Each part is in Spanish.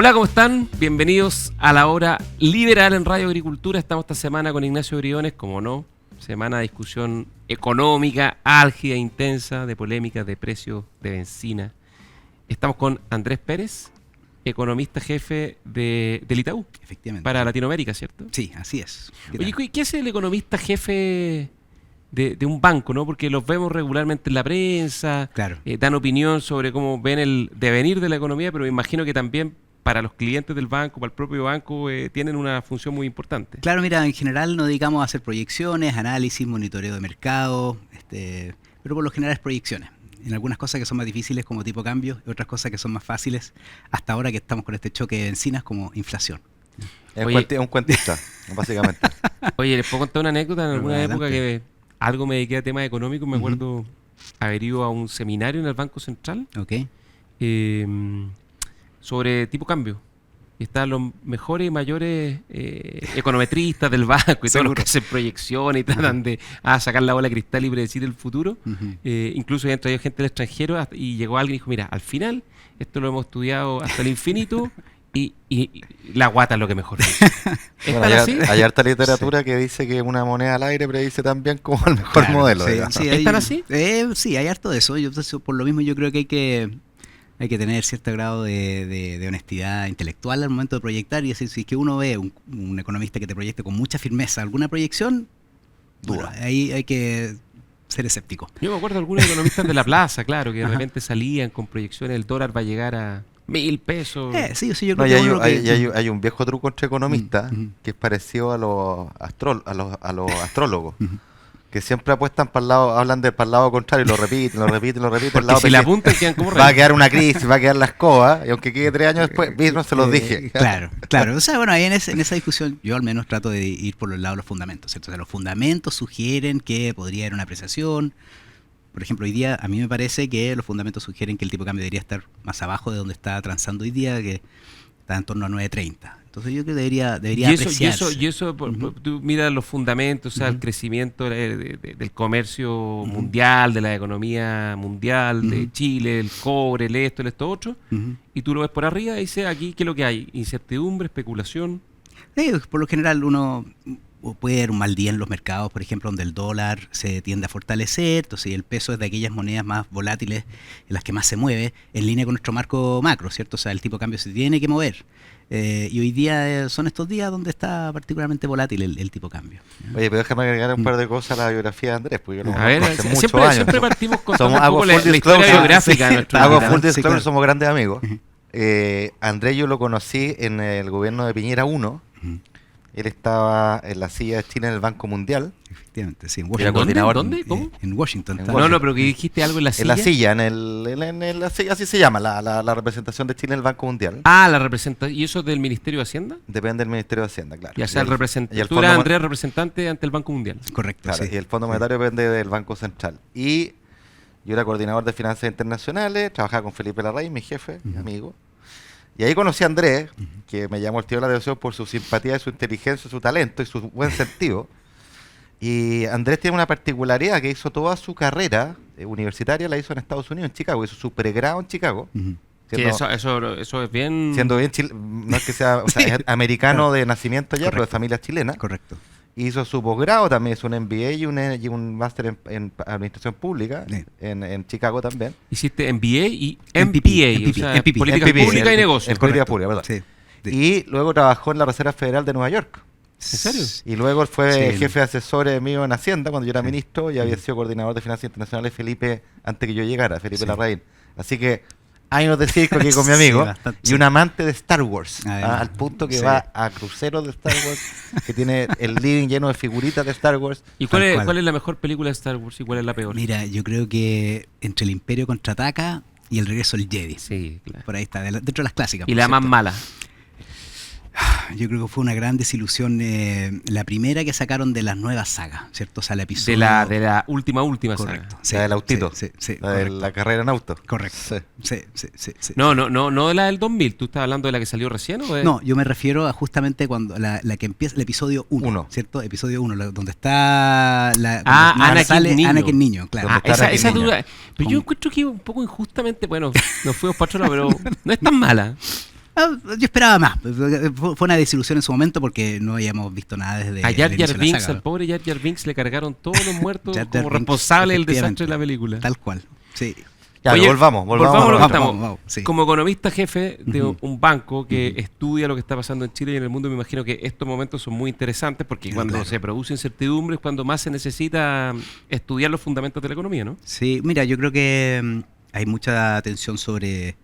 Hola, ¿cómo están? Bienvenidos a la hora liberal en Radio Agricultura. Estamos esta semana con Ignacio Briones, como no, semana de discusión económica, álgida, intensa, de polémicas, de precios de benzina. Estamos con Andrés Pérez, economista jefe del Itaú. Efectivamente. Para Latinoamérica, ¿cierto? Sí, así es. Oye, ¿qué hace el economista jefe de un banco, no? Porque los vemos regularmente en la prensa, Claro. Dan opinión sobre cómo ven el devenir de la economía, pero me imagino que también para los clientes del banco, para el propio banco, tienen una función muy importante. Claro, mira, en general nos dedicamos a hacer proyecciones, análisis, monitoreo de mercado, pero por lo general es proyecciones. En algunas cosas que son más difíciles como tipo cambio, y otras cosas que son más fáciles hasta ahora que estamos con este choque de bencinas como inflación. Es un cuentista, básicamente. Oye, ¿les puedo contar una anécdota? En alguna Adelante. época que algo me dediqué a temas económicos, me acuerdo haber ido a un seminario en el Banco Central ¿Ok? sobre tipo cambio. Y estaban los mejores y mayores econometristas del banco y todos los que hacen proyecciones y tratan de sacar la bola de cristal y predecir el futuro. Incluso habían traído gente del extranjero y llegó alguien y dijo, mira, al final esto lo hemos estudiado hasta el infinito y la guata es lo que mejor dice. Bueno, hay harta literatura que dice que una moneda al aire predice tan bien como el mejor Claro, modelo. sí, digamos. sí, ¿Están así? Sí, hay harto de eso. Por lo mismo yo creo que hay que tener cierto grado de honestidad intelectual al momento de proyectar y decir, si es que uno ve un economista que te proyecte con mucha firmeza alguna proyección, bueno, ahí hay que ser escéptico. Yo me acuerdo de algunos economistas de la plaza, claro, que de repente salían con proyecciones, el dólar va a llegar a 1.000 pesos. Sí, yo No, creo y que hay un viejo truco entre economistas que es parecido a los astrólogos. Que siempre apuestan para el lado, hablan para el lado contrario, lo repiten. Porque el lado si la apuntan quedan como va a quedar una crisis, va a quedar la escoba, y aunque quede 3 años después, mismo se los dije. Claro. O sea, bueno, ahí en esa discusión yo al menos trato de ir por el lado de los fundamentos, ¿cierto? O sea, los fundamentos sugieren que podría haber una apreciación. Por ejemplo, hoy día a mí me parece que los fundamentos sugieren que el tipo de cambio debería estar más abajo de donde está transando hoy día, que está en torno a 9.30. Entonces yo creo que debería apreciarse. Y eso tú miras los fundamentos, o sea, el crecimiento del comercio mundial, de la economía mundial, de Chile, el cobre, el esto otro, y tú lo ves por arriba y dices, aquí, ¿qué es lo que hay? Incertidumbre, especulación. Por lo general uno puede haber un mal día en los mercados, por ejemplo, donde el dólar se tiende a fortalecer, entonces el peso es de aquellas monedas más volátiles en las que más se mueve, en línea con nuestro marco macro, ¿cierto? O sea, el tipo de cambio se tiene que mover. Y hoy día son estos días donde está particularmente volátil el tipo de cambio. Oye, pero déjame agregar un par de cosas a la biografía de Andrés, porque yo lo A ver, conozco hace muchos años. siempre partimos con un Hago poco la full historia disclosure. biográfica de nuestro Hago invitado. full disclosure, claro. somos grandes amigos. Andrés yo lo conocí en el gobierno de Piñera 1. Él estaba en la silla de Chile en el Banco Mundial. Efectivamente, sí, en Era Washington. coordinador. ¿Dónde? ¿Cómo? En Washington. No, pero que dijiste algo en la silla. En la silla, en la silla, así se llama, la representación de Chile en el Banco Mundial. La representación. ¿Y eso es del Ministerio de Hacienda? Depende del Ministerio de Hacienda, claro. Ya sea el representante. y el Tú Fondo eras, Mon- Andrés, representante ante el Banco Mundial. Correcto, Claro, sí. y el Fondo Monetario depende del Banco Central. Y yo era coordinador de finanzas internacionales, trabajaba con Felipe Larraín, mi jefe, mi amigo. Y ahí conocí a Andrés, que me llamó el tío de la devoción por su simpatía, su inteligencia, su talento y su buen sentido. Y Andrés tiene una particularidad, que hizo toda su carrera universitaria, la hizo en Estados Unidos, en Chicago, hizo su pregrado en Chicago. Sí, eso es bien. Siendo bien no es que sea, o sea, es americano de nacimiento ya, pero de familia chilena. Correcto. Hizo su posgrado también, hizo un MBA y un máster en administración pública Sí. en Chicago también. Hiciste MBA y MPP, o sea, MPP. políticas MPP, públicas y negocios. en política pública, perdón. Sí. Y luego trabajó en la Reserva Federal de Nueva York. ¿En serio? Y luego fue Sí. jefe de asesores mío en Hacienda cuando yo era ministro y había sido coordinador de finanzas internacionales Felipe, antes que yo llegara, Felipe Larraín. Así que años de circo aquí con mi amigo. Sí, bastante, y un amante de Star Wars, Además, al punto que sí. va a cruceros de Star Wars, que tiene el living lleno de figuritas de Star Wars. ¿Y Tal cuál cual. es la mejor película de Star Wars y cuál es la peor? Mira, yo creo que entre el Imperio contraataca y el regreso del Jedi. Sí, claro. Por ahí está, dentro de las clásicas. Y por la más cierto. mala. Yo creo que fue una gran desilusión la primera que sacaron de las nuevas sagas, ¿cierto? O sea, el episodio... De la última Correcto. saga. La del autito. Sí, La de correcto. la carrera en auto. Correcto. Sí. Sí. No de la del 2000. ¿Tú estás hablando de la que salió recién o de...? No, yo me refiero a justamente cuando la que empieza, el episodio 1, ¿cierto? Episodio 1, donde está Anakin niño, claro. Esa duda. Pero yo encuentro que un poco injustamente, bueno, nos fuimos para otro lado, pero no es tan mala. Yo esperaba más. Fue una desilusión en su momento porque no habíamos visto nada desde a Jar el Jar inicio de la Binks, saga. al pobre Jar Jar Binks le cargaron todos los muertos Jar Jar como Binks, responsable del desastre efectivamente. de la película. Tal cual, sí. Ya, Oye, volvamos a lo que estamos. Vamos, sí. Como economista jefe de Ujú. un banco que estudia lo que está pasando en Chile y en el mundo, me imagino que estos momentos son muy interesantes porque cuando Claro. se produce incertidumbre es cuando más se necesita estudiar los fundamentos de la economía, ¿no? Sí, mira, yo creo que hay mucha atención sobre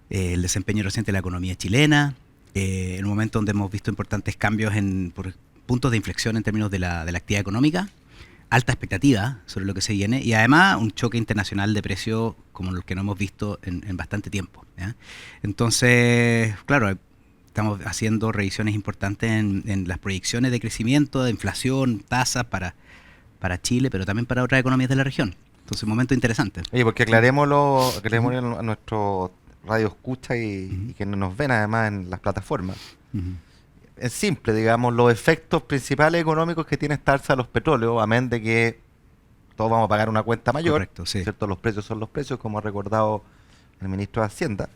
el desempeño reciente de la economía chilena, en un momento donde hemos visto importantes cambios por puntos de inflexión en términos de la actividad económica, alta expectativa sobre lo que se viene y además un choque internacional de precios como el que no hemos visto en bastante tiempo, ¿ya? Entonces, claro, estamos haciendo revisiones importantes en las proyecciones de crecimiento, de inflación, tasas para Chile, pero también para otras economías de la región. Entonces, un momento interesante. Oye, porque aclaremos a nuestro radio escucha y que nos ven además en las plataformas. Es simple, digamos, los efectos principales económicos que tiene esta alza de los petróleos, amén de que todos vamos a pagar una cuenta mayor, Correcto, sí. ¿cierto? Los precios son los precios, como ha recordado el ministro de Hacienda,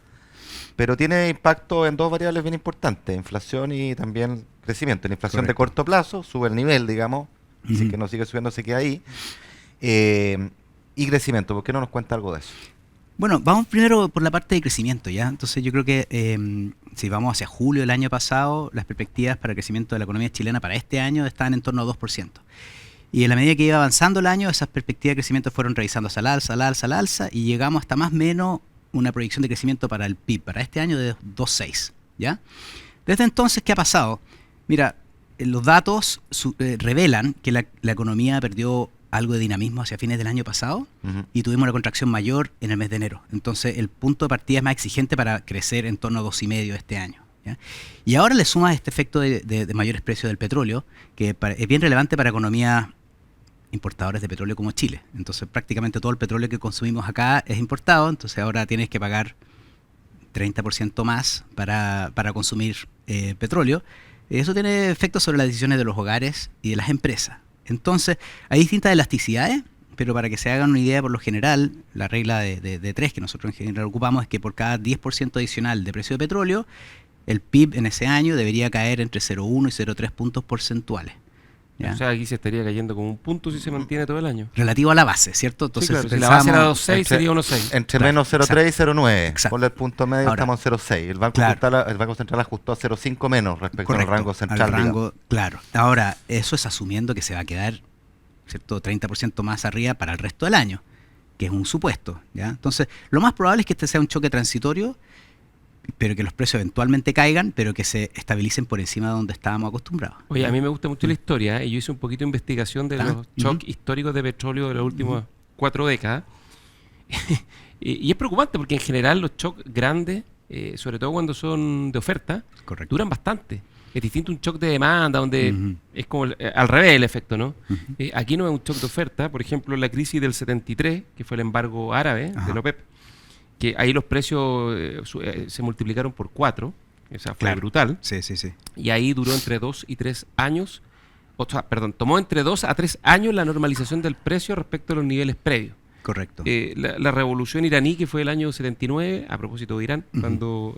pero tiene impacto en dos variables bien importantes, inflación y también crecimiento. La inflación de Correcto. corto plazo sube el nivel, digamos, si es Ujú. que no sigue subiendo se queda ahí, y crecimiento. ¿Por qué no nos cuenta algo de eso? Bueno, vamos primero por la parte de crecimiento, ¿ya? Entonces yo creo que si vamos hacia julio del año pasado, las perspectivas para el crecimiento de la economía chilena para este año estaban en torno a 2%. Y en la medida que iba avanzando el año, esas perspectivas de crecimiento fueron revisándose al alza, al alza, al alza, y llegamos hasta más o menos una proyección de crecimiento para el PIB para este año de 2,6, ¿ya? Desde entonces, ¿qué ha pasado? Mira, los datos revelan que la economía perdió algo de dinamismo hacia fines del año pasado y tuvimos una contracción mayor en el mes de enero. Entonces, el punto de partida es más exigente para crecer en torno a 2,5 este año, ¿ya? Y ahora le sumas este efecto de mayores precios del petróleo, que es bien relevante para economías importadores de petróleo como Chile. Entonces, prácticamente todo el petróleo que consumimos acá es importado, entonces ahora tienes que pagar 30% más para consumir petróleo. Eso tiene efectos sobre las decisiones de los hogares y de las empresas. Entonces, hay distintas elasticidades, pero para que se hagan una idea, por lo general, la regla de 3 que nosotros en general ocupamos es que por cada 10% adicional de precio de petróleo, el PIB en ese año debería caer entre 0,1 y 0,3 puntos porcentuales, ¿ya? O sea, aquí se estaría cayendo como un punto si se mantiene todo el año. Relativo a la base, ¿cierto? Sí, Entonces, claro, si la base era 2,6 entre- sería 1,6. Entre Claro, menos 0,3 y 0,9. exacto. Ponle el punto medio, Ahora, estamos en 0,6. claro. El Banco Central ajustó a 0,5 menos respecto correcto, al rango central. al rango, digamos. claro. Ahora, eso es asumiendo que se va a quedar, ¿cierto?, 30% más arriba para el resto del año, que es un supuesto, ¿ya? Entonces, lo más probable es que este sea un choque transitorio, pero que los precios eventualmente caigan, pero que se estabilicen por encima de donde estábamos acostumbrados. Oye, a mí me gusta mucho la historia, y yo hice un poquito de investigación de los shocks históricos de petróleo de las últimas 4 décadas. Y es preocupante porque en general los shocks grandes, sobre todo cuando son de oferta, Correcto. duran bastante. Es distinto un shock de demanda, donde Ujú. es como al revés el efecto, ¿no? Ujú. Aquí no es un shock de oferta. Por ejemplo, la crisis del 73, que fue el embargo árabe Ajá. de la OPEP, que ahí los precios se multiplicaron por 4, o sea, fue Claro. brutal. Sí, sí, sí. Y ahí duró entre 2 y 3 años, tomó entre 2 a 3 años la normalización del precio respecto a los niveles previos. Correcto. La revolución iraní, que fue el año 79, a propósito de Irán, cuando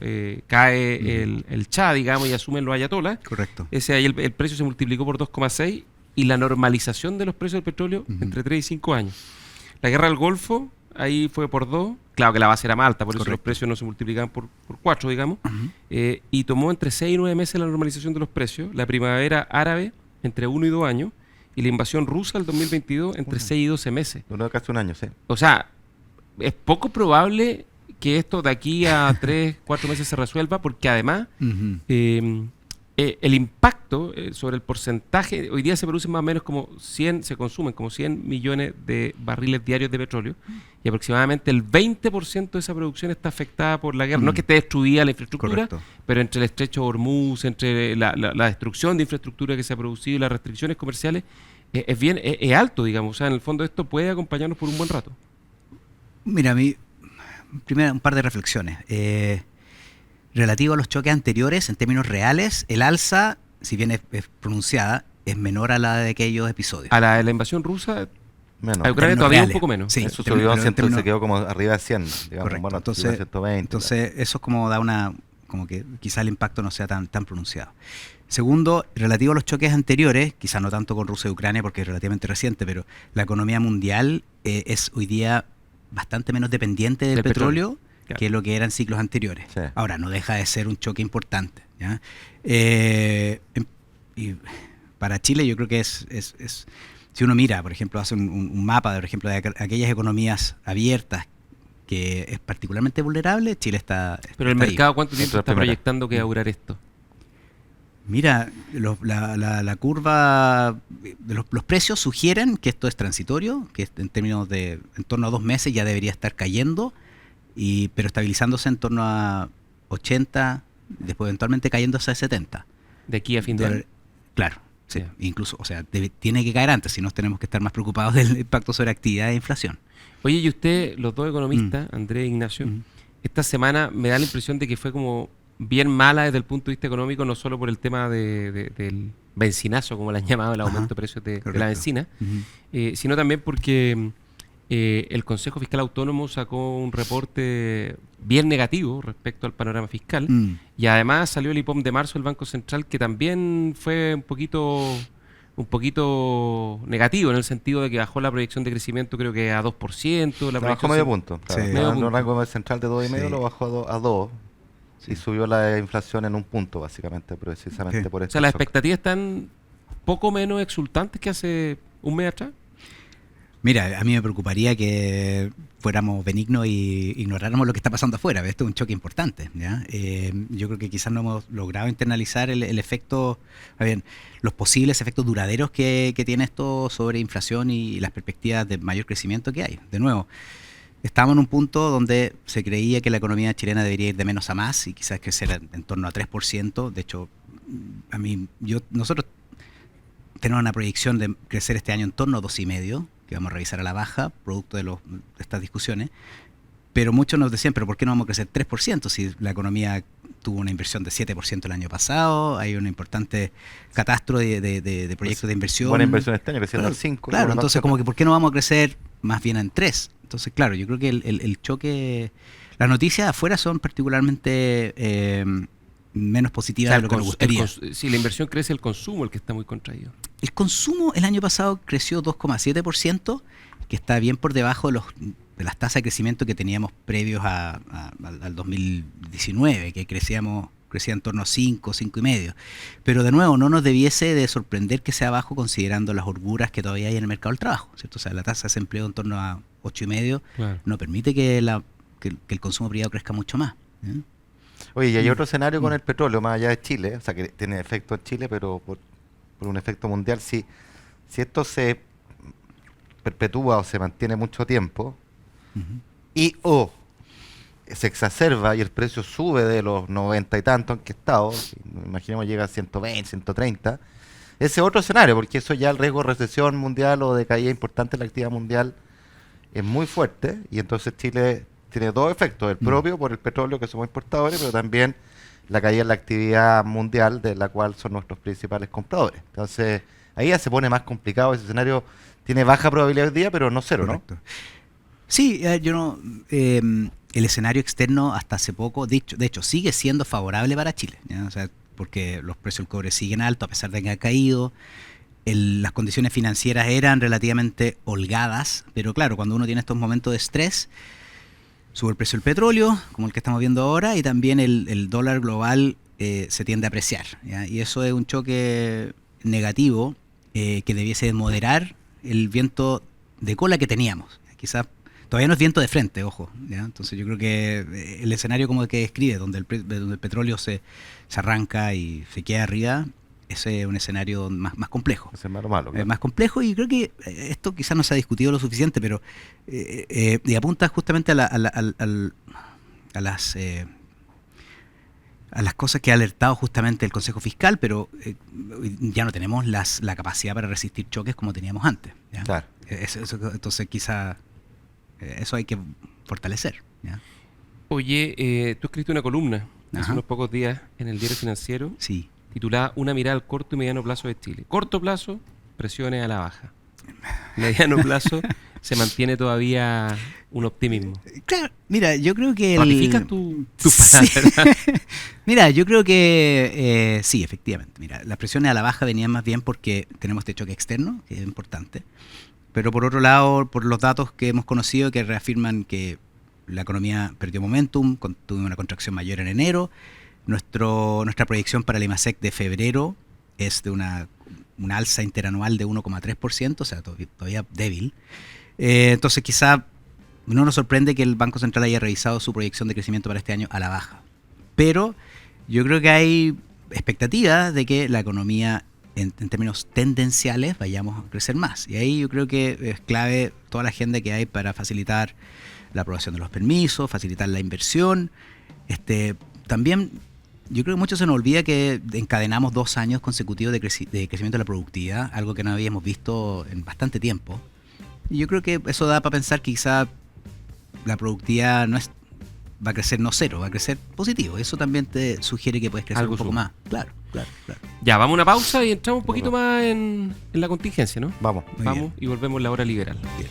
cae el Shah, digamos, y asumen los ayatolás, Correcto. ese ahí el precio se multiplicó por 2,6 y la normalización de los precios del petróleo entre 3 y 5 años. La guerra del Golfo, ahí fue por 2, claro que la base era más alta, por eso los Correcto. precios no se multiplicaban por 4, digamos, y tomó entre 6 y 9 meses la normalización de los precios, la primavera árabe entre 1 y 2 años, y la invasión rusa el 2022 entre 6 y 12 meses. Duró casi un año, sí. O sea, es poco probable que esto de aquí a 3, 4 meses se resuelva, porque además Ujú. el impacto sobre el porcentaje, hoy día se producen más o menos como 100, se consumen como 100 millones de barriles diarios de petróleo, y aproximadamente el 20% de esa producción está afectada por la guerra. No es que esté destruida la infraestructura, Correcto. pero entre el estrecho de Hormuz, entre la destrucción de infraestructura que se ha producido y las restricciones comerciales, es alto, digamos. O sea, en el fondo esto puede acompañarnos por un buen rato. Mira, a mí, primero un par de reflexiones. Relativo a los choques anteriores, en términos reales, el alza, si bien es pronunciada, es menor a la de aquellos episodios. A la invasión rusa, Menos. a Ucrania términos todavía reales. un poco menos. Sí, Eso en términos- subió, en términos- se quedó como arriba de 100, digamos, Correcto. bueno, Entonces, subió a 120. entonces eso es como da una como que quizá el impacto no sea tan pronunciado. Segundo, relativo a los choques anteriores, quizá no tanto con Rusia y Ucrania porque es relativamente reciente, pero la economía mundial es hoy día bastante menos dependiente del petróleo claro, que lo que eran ciclos anteriores. Sí. Ahora, no deja de ser un choque importante, ¿ya? Y para Chile yo creo que es si uno mira, por ejemplo, hace un mapa, por ejemplo, de aquellas economías abiertas que es particularmente vulnerable, Chile está... Pero el mercado, ¿cuánto tiempo está proyectando que va a durar esto? Mira, la curva de los precios sugieren que esto es transitorio, que en términos de en torno a 2 meses ya debería estar cayendo, pero estabilizándose en torno a 80, después eventualmente cayéndose a 70. ¿De aquí a fin de año? Claro, sí, yeah. Incluso, o sea, tiene que caer antes, si no tenemos que estar más preocupados del impacto sobre actividad e inflación. Oye, y usted, los dos economistas, Andrés e Ignacio, esta semana me da la impresión de que fue como bien mala desde el punto de vista económico, no solo por el tema del benzinazo, como le han llamado, el aumento de precios de la benzina, sino también porque el Consejo Fiscal Autónomo sacó un reporte bien negativo respecto al panorama fiscal y además salió el IPOM de marzo del Banco Central que también fue un poquito negativo en el sentido de que bajó la proyección de crecimiento creo que a 2%. Bajó medio punto. Claro. Sí. Medio punto. El rango central de 2,5 lo bajó a 2. Sí. Y subió la inflación en 1 punto, básicamente, precisamente por eso. O sea, las expectativas están poco menos exultantes que hace un mes atrás. Mira, a mí me preocuparía que fuéramos benignos y ignoráramos lo que está pasando afuera. Esto es un choque importante, ¿ya? Yo creo que quizás no hemos logrado internalizar el efecto, bien, los posibles efectos duraderos que tiene esto sobre inflación y las perspectivas de mayor crecimiento que hay. De nuevo, estamos en un punto donde se creía que la economía chilena debería ir de menos a más y quizás crecer en torno a 3%. De hecho, nosotros tenemos una proyección de crecer este año en torno a 2,5%, que vamos a revisar a la baja, producto de estas discusiones. Pero muchos nos decían, ¿pero por qué no vamos a crecer 3% si la economía tuvo una inversión de 7% el año pasado? Hay una importante catástrofe de proyectos de inversión. Buena inversión este año, creciendo al 5%. Claro, entonces como que ¿por qué no vamos a crecer más bien en 3%? Entonces, claro, yo creo que el choque... Las noticias afuera son particularmente menos positivas de lo que nos gustaría. Si la inversión crece, el consumo el que está muy contraído. El consumo el año pasado creció 2,7%, que está bien por debajo de las tasas de crecimiento que teníamos previos al 2019, que crecía en torno a 5,5%. Pero de nuevo, no nos debiese de sorprender que sea bajo considerando las holguras que todavía hay en el mercado del trabajo, ¿cierto? O sea, la tasa de desempleo en torno a 8,5% claro, no permite que el consumo privado crezca mucho más. Oye, y hay otro escenario con el petróleo, más allá de Chile, o sea, que tiene efecto en Chile, pero por un efecto mundial. Si esto se perpetúa o se mantiene mucho tiempo y o se exacerba y el precio sube de los 90 y tantos en que estado, imaginemos llega a 120, 130, ese otro escenario, porque eso ya el riesgo de recesión mundial o de caída importante en la actividad mundial es muy fuerte y entonces Chile tiene dos efectos, el propio por el petróleo que somos importadores, pero también la caída en la actividad mundial de la cual son nuestros principales compradores. Entonces ahí ya se pone más complicado, ese escenario tiene baja probabilidad hoy día, pero no cero. Correcto. ¿No? Sí, el escenario externo hasta hace poco, de hecho, sigue siendo favorable para Chile, ¿ya? O sea, porque los precios del cobre siguen altos a pesar de que ha caído, las condiciones financieras eran relativamente holgadas, pero claro, cuando uno tiene estos momentos de estrés, sube el precio del petróleo, como el que estamos viendo ahora, y también el dólar global se tiende a apreciar, ¿ya? Y eso es un choque negativo que debiese moderar el viento de cola que teníamos. Quizás todavía no es viento de frente, ojo, ¿ya? Entonces yo creo que el escenario como que describe, donde el petróleo se arranca y se queda arriba, ese es un escenario más complejo. Es más malo. Más complejo, y creo que esto quizás no se ha discutido lo suficiente, pero y apunta justamente a las cosas que ha alertado justamente el Consejo Fiscal, pero ya no tenemos la capacidad para resistir choques como teníamos antes, ¿ya? Claro. Entonces quizá eso hay que fortalecer, ¿ya? Oye, tú escribiste una columna hace unos pocos días en el Diario Financiero, sí, titulada Una mirada al corto y mediano plazo de Chile. Corto plazo, presiones a la baja. Mediano plazo, se mantiene todavía un optimismo. Claro, mira, yo creo que... ¿Ratificas tu Sí. palabra? Mira, yo creo que sí, efectivamente. Mira, las presiones a la baja venían más bien porque tenemos este choque externo, que es importante. Pero por otro lado, por los datos que hemos conocido que reafirman que la economía perdió momentum, tuvo una contracción mayor en enero. Nuestra proyección para el IMASEC de febrero es de una alza interanual de 1,3%, o sea, todavía débil. Entonces quizá no nos sorprende que el Banco Central haya revisado su proyección de crecimiento para este año a la baja. Pero yo creo que hay expectativas de que la economía, en términos tendenciales, vayamos a crecer más. Y ahí yo creo que es clave toda la agenda que hay para facilitar la aprobación de los permisos, facilitar la inversión. También yo creo que mucho se nos olvida que encadenamos 2 años consecutivos de crecimiento de la productividad, algo que no habíamos visto en bastante tiempo. Y yo creo que eso da para pensar que quizá la productividad va a crecer no cero, va a crecer positivo. Eso también te sugiere que puedes crecer Algo un poco suma. más. Claro. Ya, vamos a una pausa y entramos un poquito más en la contingencia, ¿no? Vamos. Muy Vamos y volvemos a la hora liberal. Bien.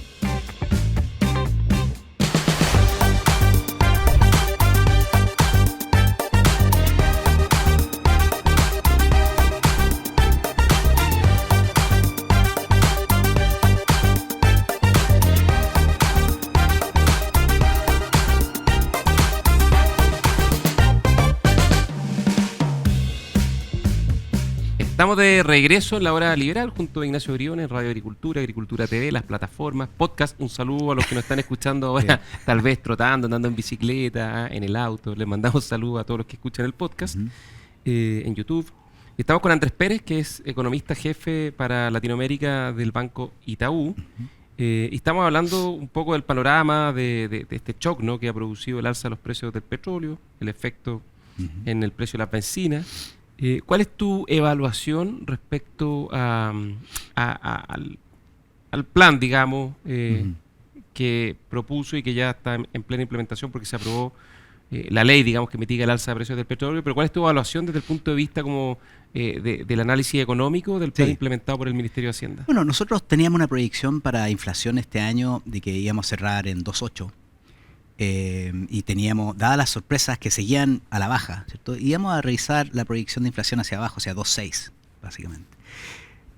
Estamos de regreso en la hora liberal junto a Ignacio Briones, Radio Agricultura, Agricultura TV, las plataformas, podcast. Un saludo a los que nos están escuchando ahora, tal vez trotando, andando en bicicleta, en el auto. Les mandamos saludos a todos los que escuchan el podcast en YouTube. Estamos con Andrés Pérez, que es economista jefe para Latinoamérica del Banco Itaú. Y estamos hablando un poco del panorama de este shock, ¿no?, que ha producido el alza de los precios del petróleo, el efecto en el precio de la benzina. ¿Cuál es tu evaluación respecto al plan, digamos, que propuso y que ya está en plena implementación porque se aprobó la ley, digamos, que mitiga el alza de precios del petróleo? Pero ¿cuál es tu evaluación desde el punto de vista como del análisis económico del plan implementado por el Ministerio de Hacienda? Bueno, nosotros teníamos una proyección para inflación este año de que íbamos a cerrar en 2,8. Y teníamos, dadas las sorpresas que seguían a la baja, ¿cierto?, íbamos a revisar la proyección de inflación hacia abajo, o sea, 2,6, básicamente.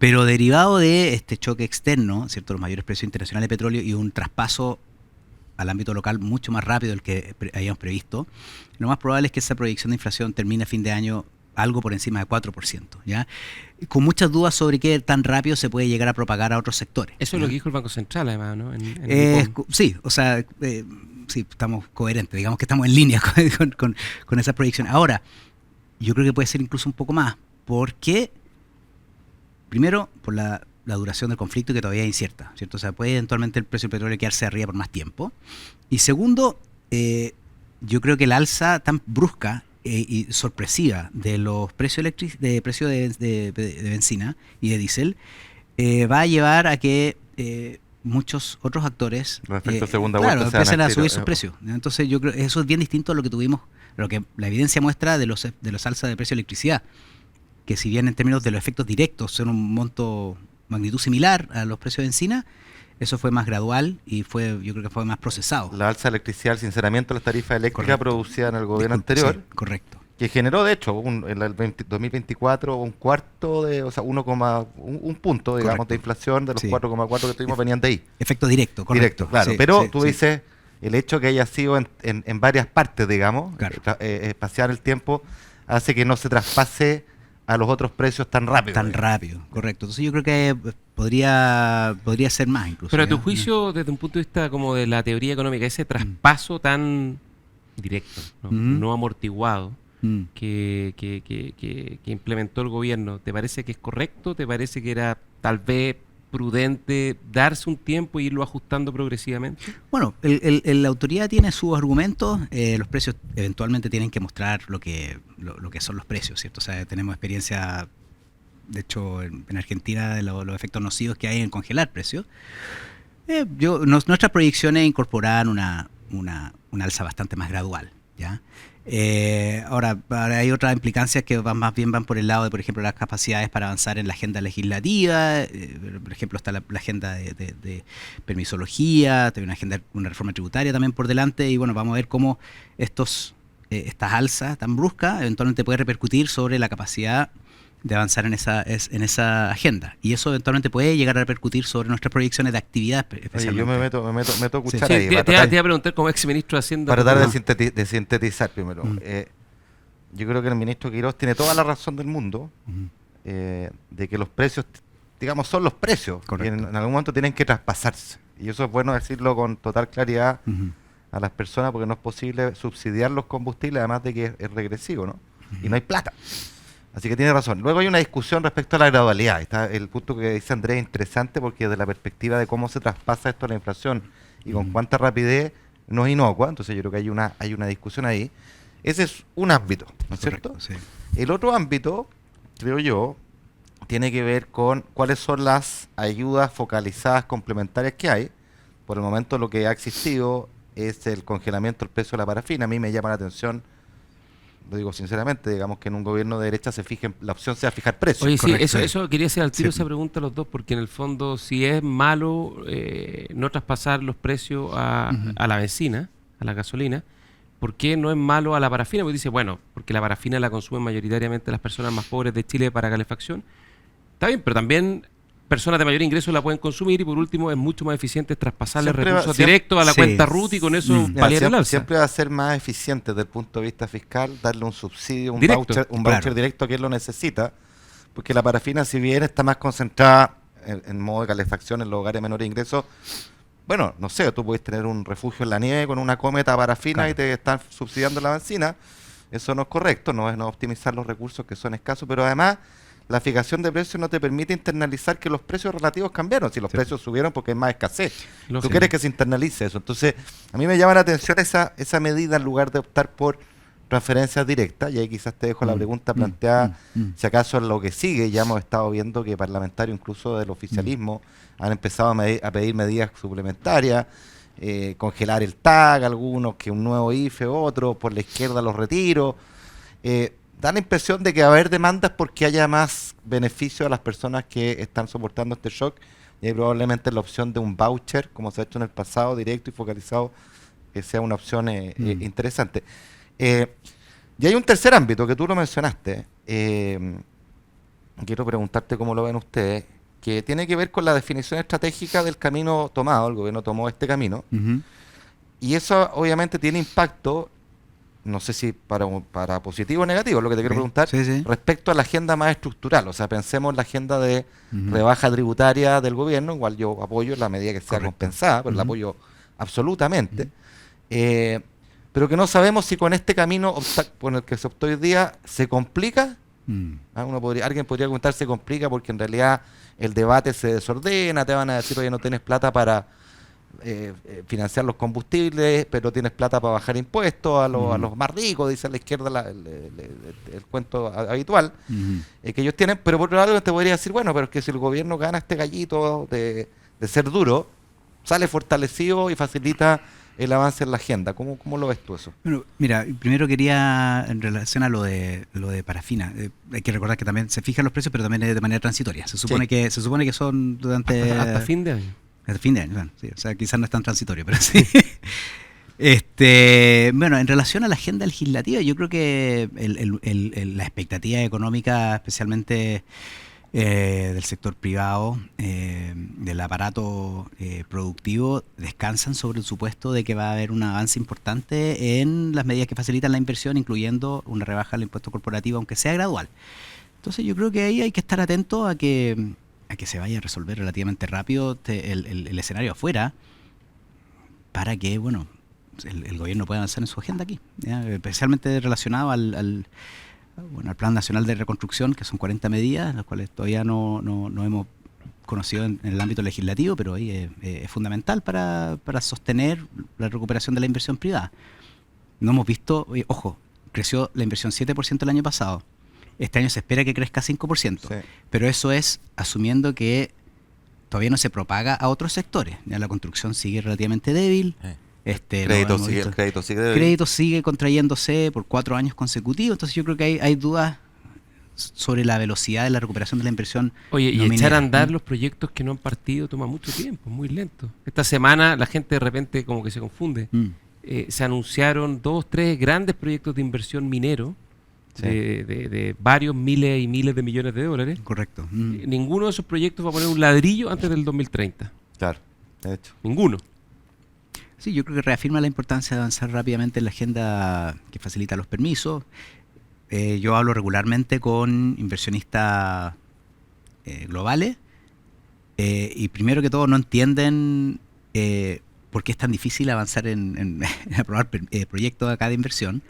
Pero derivado de este choque externo, ¿cierto?, los mayores precios internacionales de petróleo y un traspaso al ámbito local mucho más rápido del que habíamos previsto, lo más probable es que esa proyección de inflación termine a fin de año algo por encima de 4%, ¿ya? Con muchas dudas sobre qué tan rápido se puede llegar a propagar a otros sectores. Eso es lo que dijo el Banco Central, además, ¿no? Sí, o sea, sí, estamos coherentes, digamos que estamos en línea con esa proyección. Ahora, yo creo que puede ser incluso un poco más, porque, primero, por la duración del conflicto, que todavía es incierta, ¿cierto? O sea, puede eventualmente el precio del petróleo quedarse arriba por más tiempo. Y segundo, yo creo que la alza tan brusca y sorpresiva de los precios de benzina y de diésel va a llevar a que muchos otros actores los efectos de segunda vuelta empiecen a subir sus precios. Entonces yo creo que eso es bien distinto a lo que tuvimos, lo que la evidencia muestra de los alzas de precio de electricidad, que si bien en términos de los efectos directos son un magnitud similar a los precios de benzina, eso fue más gradual y yo creo que fue más procesado. La alza de electricidad, el sinceramiento de las tarifas eléctricas producida en el gobierno anterior. Sí, correcto. Que generó, de hecho, en el 2024 un cuarto de, o sea, un punto, digamos, Correcto. de inflación de los 4,4 que tuvimos venían de ahí. Efecto directo, correcto. Directo, claro. Sí, pero sí, tú sí. dices, el hecho que haya sido en varias partes, digamos, Claro. espaciar el tiempo, hace que no se traspase a los otros precios tan rápido. Tan rápido, correcto. Entonces yo creo que podría ser más incluso. Pero a tu ¿ya? juicio, desde un punto de vista como de la teoría económica, ese traspaso tan directo, no amortiguado, que implementó el gobierno, ¿te parece que es correcto? ¿Te parece que era tal vez prudente darse un tiempo e irlo ajustando progresivamente? Bueno, la autoridad tiene sus argumentos, los precios eventualmente tienen que mostrar lo que son los precios, ¿cierto? O sea, tenemos experiencia, de hecho, en Argentina de los efectos nocivos que hay en congelar precios. Nuestras proyecciones incorporaban una alza bastante más gradual, ¿ya? Ahora hay otras implicancias que más bien van por el lado de, por ejemplo, las capacidades para avanzar en la agenda legislativa. Por ejemplo, está la agenda de permisología, hay una reforma tributaria también por delante, y bueno, vamos a ver cómo estas alzas tan bruscas eventualmente puede repercutir sobre la capacidad de avanzar en esa agenda, y eso eventualmente puede llegar a repercutir sobre nuestras proyecciones de actividad. Oye, yo me meto cuchara Sí, ahí. te iba a preguntar como ex ministro de Hacienda. Para tratar de sintetizar primero. Yo creo que el ministro Quirós tiene toda la razón del mundo de que los precios, digamos, son los precios. Y en algún momento tienen que traspasarse. Y eso es bueno decirlo con total claridad a las personas, porque no es posible subsidiar los combustibles, además de que es regresivo, ¿no? Y no hay plata. Así que tiene razón. Luego hay una discusión respecto a la gradualidad. Está el punto que dice Andrés es interesante, porque desde la perspectiva de cómo se traspasa esto a la inflación y con cuánta rapidez no es inocua. Entonces yo creo que hay una discusión ahí. Ese es un ámbito, ¿no es cierto? Sí. El otro ámbito, creo yo, tiene que ver con cuáles son las ayudas focalizadas complementarias que hay. Por el momento lo que ha existido es el congelamiento del precio de la parafina. A mí me llama la atención, lo digo sinceramente, digamos que en un gobierno de derecha la opción sea fijar precios. Oye, sí, Correcto. eso quería hacer al tiro esa pregunta a los dos, porque en el fondo, si es malo no traspasar los precios a la benzina, a la gasolina, ¿por qué no es malo a la parafina? Porque dice, bueno, porque la parafina la consumen mayoritariamente las personas más pobres de Chile para calefacción. Está bien, pero también personas de mayor ingreso la pueden consumir, y por último es mucho más eficiente traspasarle recursos directos a la cuenta RUT y con eso paliar el alza. Siempre va a ser más eficiente desde el punto de vista fiscal darle un subsidio, un Directo. voucher directo a quien lo necesita, porque la parafina, si bien está más concentrada en modo de calefacción en los hogares de menor ingreso, bueno, no sé, tú puedes tener un refugio en la nieve con una cometa parafina y te están subsidiando la benzina. Eso no es correcto, no es no optimizar los recursos que son escasos, pero además la fijación de precios no te permite internalizar que los precios relativos cambiaron. Si los precios subieron porque hay más escasez, tú quieres que se internalice eso. Entonces, a mí me llama la atención esa medida en lugar de optar por transferencias directas. Y ahí quizás te dejo la pregunta planteada, si acaso en lo que sigue ya hemos estado viendo que parlamentarios incluso del oficialismo han empezado a pedir medidas suplementarias, congelar el TAG, algunos, que un nuevo IFE, otro, por la izquierda los retiros. Da la impresión de que va a haber demandas porque haya más beneficio a las personas que están soportando este shock, y hay probablemente la opción de un voucher, como se ha hecho en el pasado, directo y focalizado, que sea una opción interesante. Y hay un tercer ámbito que tú lo mencionaste, quiero preguntarte cómo lo ven ustedes, que tiene que ver con la definición estratégica del camino tomado. El gobierno tomó este camino, y eso obviamente tiene impacto, no sé si para positivo o negativo, es lo que te quiero preguntar, respecto a la agenda más estructural. O sea, pensemos en la agenda de rebaja tributaria del gobierno, igual yo apoyo en la medida que sea compensada, pero la apoyo absolutamente, pero que no sabemos si con este camino con el que se optó hoy día se complica. Alguien podría comentar, se complica porque en realidad el debate se desordena, te van a decir, oye, no tienes plata para financiar los combustibles, pero tienes plata para bajar impuestos a los más ricos, dice a la izquierda el cuento habitual que ellos tienen. Pero por otro lado te podría decir, bueno, pero es que si el gobierno gana este gallito de ser duro, sale fortalecido y facilita el avance en la agenda. ¿Cómo lo ves tú eso? Bueno, mira, primero quería, en relación a lo de parafina, hay que recordar que también se fijan los precios, pero también es de manera transitoria. Se supone que son durante hasta fin de año. Hasta fin de año, bueno, sí, o sea, quizás no es tan transitorio, pero sí. Bueno, en relación a la agenda legislativa, yo creo que la expectativa económica, especialmente del sector privado, del aparato productivo, descansan sobre el supuesto de que va a haber un avance importante en las medidas que facilitan la inversión, incluyendo una rebaja del impuesto corporativo, aunque sea gradual. Entonces yo creo que ahí hay que estar atento a que se vaya a resolver relativamente rápido el escenario afuera, para que, bueno, el gobierno pueda avanzar en su agenda aquí, ¿ya? Especialmente relacionado al Plan Nacional de Reconstrucción, que son 40 medidas, las cuales todavía no hemos conocido en el ámbito legislativo, pero ahí es fundamental para sostener la recuperación de la inversión privada. No hemos visto, ojo, creció la inversión 7% el año pasado. Este año se espera que crezca 5%, pero eso es asumiendo que todavía no se propaga a otros sectores. Ya la construcción sigue relativamente débil, El crédito sigue contrayéndose por 4 años consecutivos, entonces yo creo que hay dudas sobre la velocidad de la recuperación de la inversión. Oye, y echar a andar los proyectos que no han partido toma mucho tiempo, muy lento. Esta semana la gente de repente como que se confunde. Se anunciaron 2, 3 grandes proyectos de inversión minero de varios miles y miles de millones de dólares. Correcto. Ninguno de esos proyectos va a poner un ladrillo antes del 2030. Claro, de hecho. Ninguno. Sí, yo creo que reafirma la importancia de avanzar rápidamente en la agenda que facilita los permisos. Yo hablo regularmente con inversionistas globales y primero que todo no entienden por qué es tan difícil avanzar en aprobar proyectos acá de inversión.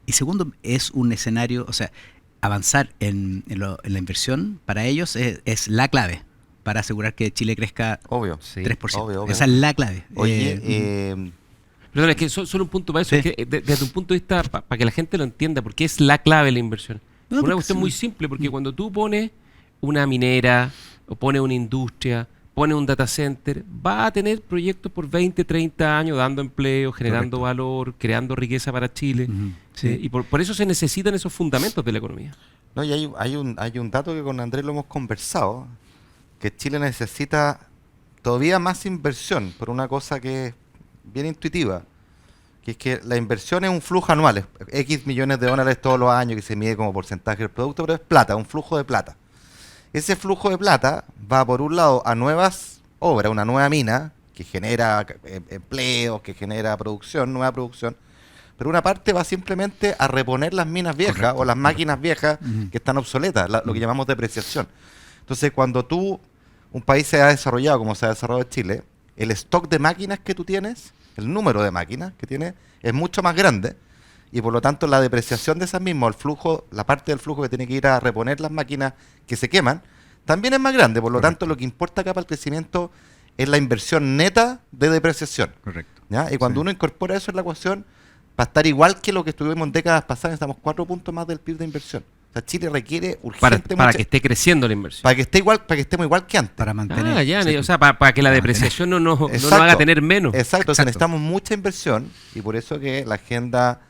Y segundo, es un escenario, o sea, avanzar en la inversión para ellos es la clave para asegurar que Chile crezca 3%. Obvio. Esa es la clave. Oye, perdón, es que solo un punto para eso, Sí. es que desde un punto de vista, para que la gente lo entienda, porque es la clave de la inversión. No, Una porque cuestión sí. muy simple, porque cuando tú pones una minera, o pones una industria, pones un data center, va a tener proyectos por 20, 30 años dando empleo, generando valor, creando riqueza para Chile. Sí. Y por eso se necesitan esos fundamentos de la economía. No, y hay un dato que con Andrés lo hemos conversado, que Chile necesita todavía más inversión por una cosa que es bien intuitiva, que es que la inversión es un flujo anual, es X millones de dólares todos los años que se mide como porcentaje del producto, pero es plata, un flujo de plata. Ese flujo de plata va por un lado a nuevas obras, una nueva mina que genera empleos, que genera producción, nueva producción, pero una parte va simplemente a reponer las minas viejas o las máquinas viejas que están obsoletas, lo que llamamos depreciación. Entonces, cuando un país se ha desarrollado como se ha desarrollado Chile, el stock de máquinas que tú tienes, el número de máquinas que tienes, es mucho más grande y por lo tanto la depreciación de esas mismas, el flujo, la parte del flujo que tiene que ir a reponer las máquinas que se queman, también es más grande. Por lo tanto, lo que importa acá para el crecimiento es la inversión neta de depreciación. Correcto. ¿Ya? Y cuando uno incorpora eso en la ecuación, va a estar igual que lo que estuvimos en décadas pasadas, estamos 4 puntos más del PIB de inversión. O sea, Chile requiere urgente Para que esté creciendo la inversión. para que esté igual, para que estemos igual que antes. Para mantener. O sea, para que la depreciación no nos haga tener menos. Exacto, entonces necesitamos mucha inversión y por eso que la agenda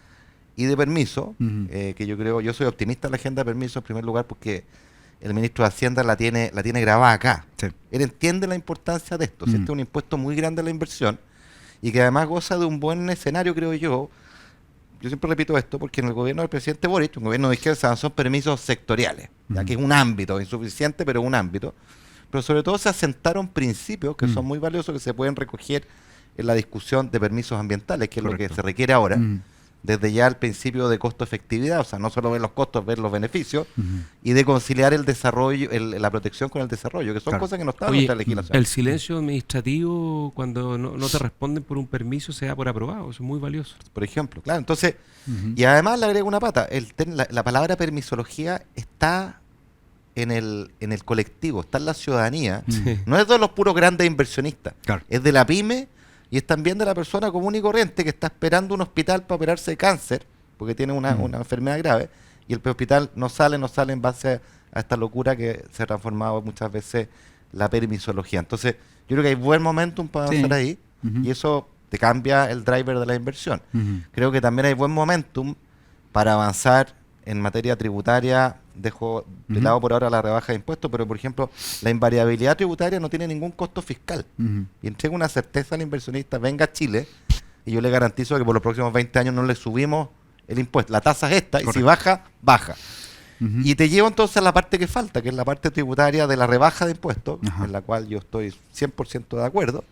y de permiso, que yo soy optimista en la agenda de permiso en primer lugar porque el ministro de Hacienda la tiene grabada acá. Sí. Él entiende la importancia de esto. Si este es un impuesto muy grande a la inversión y que además goza de un buen escenario, creo yo. Yo siempre repito esto porque en el gobierno del presidente Boric, un gobierno de izquierda, son permisos sectoriales, ya que es un ámbito insuficiente, pero un ámbito. Pero sobre todo se asentaron principios que son muy valiosos, que se pueden recoger en la discusión de permisos ambientales, que es lo que se requiere ahora, desde ya el principio de costo-efectividad, o sea, no solo ver los costos, ver los beneficios, y de conciliar el desarrollo, la protección con el desarrollo, que son cosas que no están en nuestra legislación. El silencio administrativo cuando no te responden por un permiso se da por aprobado, eso es muy valioso. Por ejemplo, claro, entonces, y además le agrego una pata, la palabra permisología está en el colectivo, está en la ciudadanía, no es de los puros grandes inversionistas, es de la pyme y es también de la persona común y corriente que está esperando un hospital para operarse de cáncer, porque tiene una enfermedad grave, y el hospital no sale en base a esta locura que se ha transformado muchas veces la permisología. Entonces, yo creo que hay buen momentum para avanzar ahí, y eso te cambia el driver de la inversión. Creo que también hay buen momentum para avanzar en materia tributaria. Dejo de lado por ahora la rebaja de impuestos, pero por ejemplo, la invariabilidad tributaria no tiene ningún costo fiscal. Y entrega una certeza al inversionista, venga a Chile, y yo le garantizo que por los próximos 20 años no le subimos el impuesto. La tasa es esta, y si baja, baja. Y te llevo entonces a la parte que falta, que es la parte tributaria de la rebaja de impuestos, en la cual yo estoy 100% de acuerdo,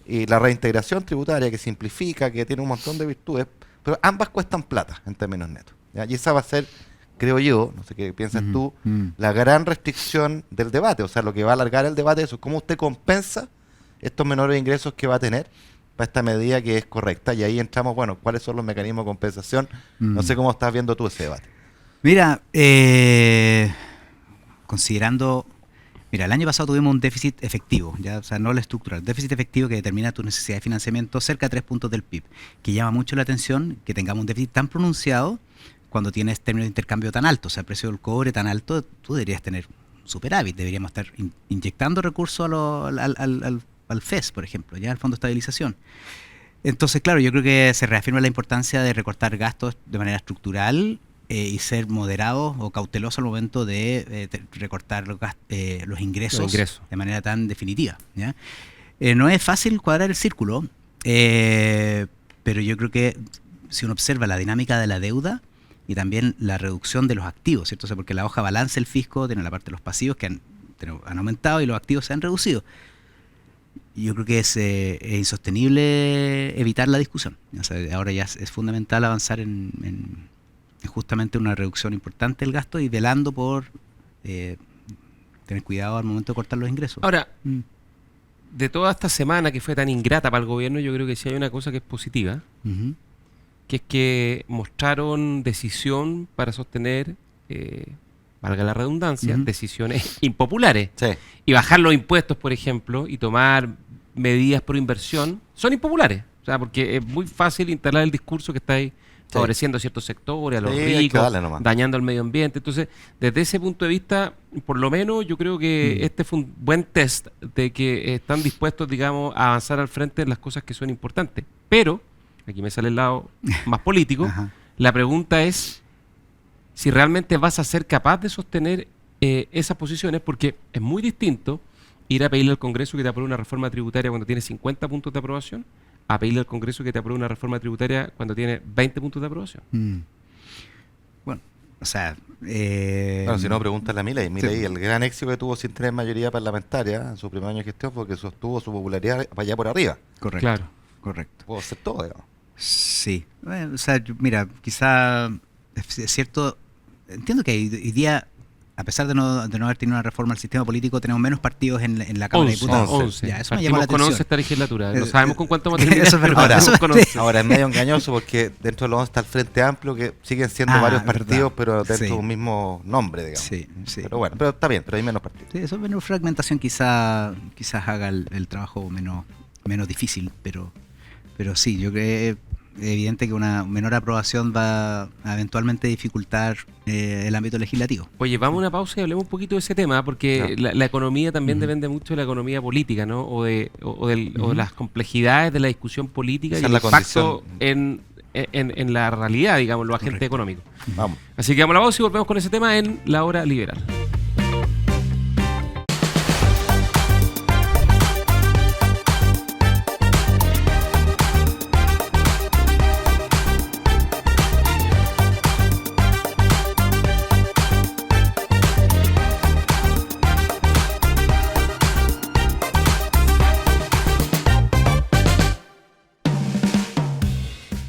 y la reintegración tributaria que simplifica, que tiene un montón de virtudes, pero ambas cuestan plata en términos netos. ¿Ya? Y esa va a ser, creo yo, no sé qué piensas tú, la gran restricción del debate, o sea, lo que va a alargar el debate es eso, cómo usted compensa estos menores ingresos que va a tener para esta medida que es correcta, y ahí entramos, bueno, ¿cuáles son los mecanismos de compensación? No sé cómo estás viendo tú ese debate. Mira, considerando, el año pasado tuvimos un déficit efectivo, ya, o sea, no el estructural, déficit efectivo que determina tu necesidad de financiamiento cerca de 3 puntos del PIB, que llama mucho la atención que tengamos un déficit tan pronunciado cuando tienes términos de intercambio tan altos, o sea, el precio del cobre tan alto, tú deberías tener superávit, deberíamos estar inyectando recursos al al FES, por ejemplo, ya el Fondo de Estabilización. Entonces, claro, yo creo que se reafirma la importancia de recortar gastos de manera estructural y ser moderados o cautelosos al momento de recortar los ingresos de manera tan definitiva, ¿ya? No es fácil cuadrar el círculo, pero yo creo que si uno observa la dinámica de la deuda y también la reducción de los activos, ¿cierto? O sea, porque la hoja balance el fisco tiene la parte de los pasivos que han aumentado y los activos se han reducido. Yo creo que es insostenible evitar la discusión. O sea, ahora ya es fundamental avanzar en justamente una reducción importante del gasto y velando por tener cuidado al momento de cortar los ingresos. Ahora, de toda esta semana que fue tan ingrata para el gobierno, yo creo que sí hay una cosa que es positiva, que es que mostraron decisión para sostener, valga la redundancia, decisiones impopulares. Sí. Y bajar los impuestos, por ejemplo, y tomar medidas pro inversión, son impopulares. O sea, porque es muy fácil instalar el discurso que está ahí favoreciendo a ciertos sectores, a los ricos, dañando al medio ambiente. Entonces, desde ese punto de vista, por lo menos yo creo que este fue un buen test de que están dispuestos, digamos, a avanzar al frente en las cosas que son importantes. Pero, aquí me sale el lado más político, la pregunta es si realmente vas a ser capaz de sostener esas posiciones, porque es muy distinto ir a pedirle al Congreso que te apruebe una reforma tributaria cuando tiene 50 puntos de aprobación, a pedirle al Congreso que te apruebe una reforma tributaria cuando tiene 20 puntos de aprobación. Bueno, o sea... Bueno, si no, pregúntale a Milei. Milei, el gran éxito que tuvo sin tener mayoría parlamentaria en su primer año de gestión fue que sostuvo su popularidad para allá por arriba. Correcto. Claro. Correcto. Puedo hacer todo, digamos. Sí. Bueno, o sea, mira, quizá es cierto... Entiendo que hoy día, a pesar de no haber tenido una reforma al sistema político, tenemos menos partidos en la Cámara de Diputados. 11. Ya, eso me llamó la con atención. 11 esta legislatura. No sabemos con cuánto vamos a terminar. Eso es verdad. Ahora es medio engañoso porque dentro de los 11 está el Frente Amplio, que siguen siendo varios partidos, pero dentro de un mismo nombre, digamos. Sí. Pero bueno, pero está bien, pero hay menos partidos. Sí, eso menos fragmentación quizás haga el trabajo menos difícil, pero sí, yo creo que es evidente que una menor aprobación va a eventualmente dificultar el ámbito legislativo. Oye, vamos a una pausa y hablemos un poquito de ese tema, porque la economía también depende mucho de la economía política, ¿no? O de las complejidades de la discusión política y el impacto en la realidad, digamos, los agentes económicos. Vamos. Así que vamos a la pausa y volvemos con ese tema en La Hora Liberal.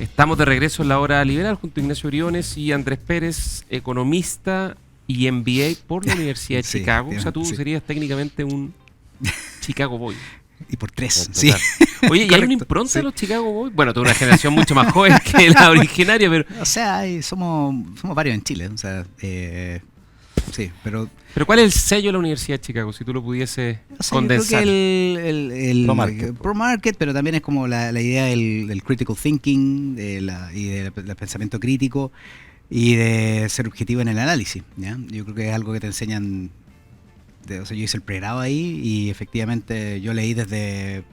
Estamos de regreso en La Hora Liberal junto a Ignacio Briones y Andrés Pérez, economista y MBA por la Universidad de Chicago. O sea, tú serías técnicamente un Chicago Boy. Y por 3, sí. Oye, ¿y hay una impronta de los Chicago Boys? Bueno, tú eres una generación mucho más joven que la originaria, pero... O sea, somos varios en Chile, o sea, sí, pero... Pero ¿cuál es el sello de la Universidad de Chicago, si tú lo pudieses condensar? Yo creo que el pro-market, pero también es como la idea del critical thinking y del pensamiento crítico y de ser objetivo en el análisis, ¿ya? Yo creo que es algo que te enseñan... O sea, yo hice el pregrado ahí y efectivamente yo leí desde